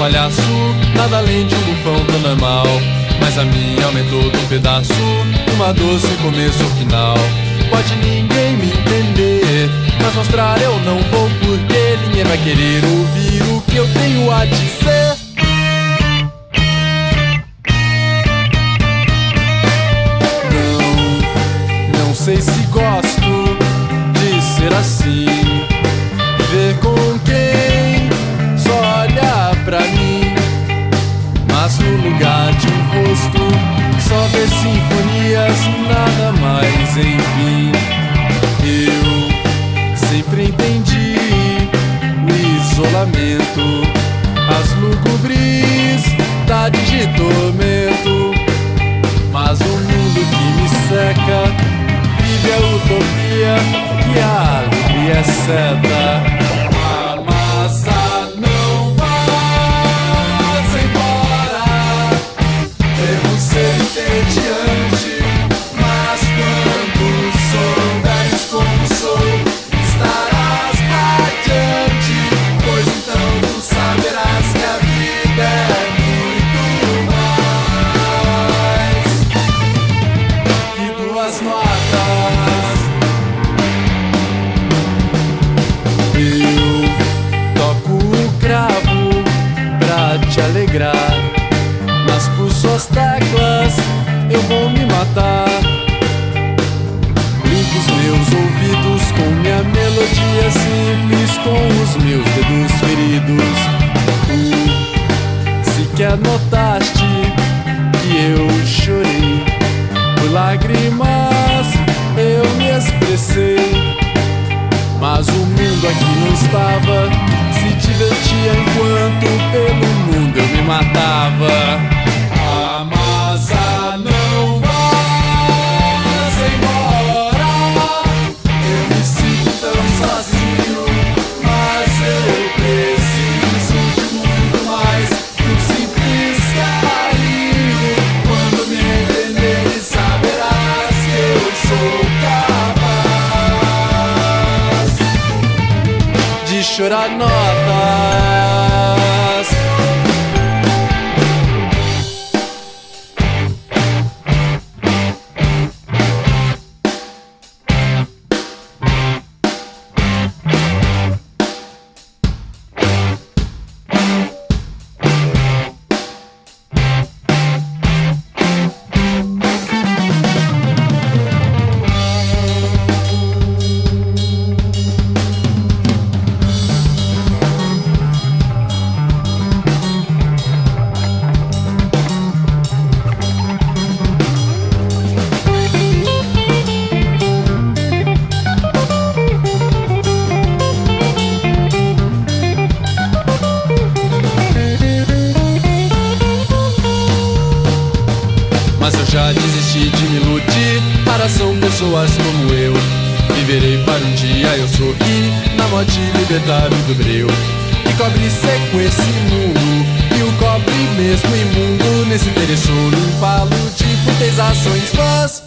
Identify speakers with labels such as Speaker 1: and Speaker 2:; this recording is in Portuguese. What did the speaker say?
Speaker 1: palhaço, nada além de um bufão tão normal. Mas a minha aumentou de um pedaço, uma doce começo ao final. Pode ninguém me entender, mas mostrar eu não vou, porque ninguém vai querer ouvir o que eu tenho a dizer. Não sei se gosto de ser assim, ver com quem só olha pra mim, mas no lugar de um rosto só ver sinfonias, nada mais, enfim. Eu sempre entendi o isolamento, as lugubridades de tormento, mas o mundo que me seca vive a utopia que a alegria é seta. A massa não vai embora, devo ser entediante, mas quando souberes como sou, estarás radiante, pois então tu saberás que a vida é muito mais que duas notas. Eu toco o cravo pra te alegrar, mas por suas teclas eu vou me matar. Limpo os meus ouvidos com minha melodia simples, com os meus dedos feridos. Tu sequer notaste que eu chorei, por lágrimas eu me expressei, mas o mundo aqui não estava, se divertia enquanto pelo mundo eu me matava. A massa não vai embora, eu me sinto tão sozinho, mas eu preciso de muito mais que um simples carinho. Quando me entenderes saberás que eu sou capaz de chorar notas. Mas eu já desisti de me iludir, para são pessoas como eu. Viverei para um dia eu sorrir, na morte libertar-me do breu que cobre seco esse mundo, e o cobre mesmo imundo. Nesse interesse limpá-lo de fúteis ações vãs.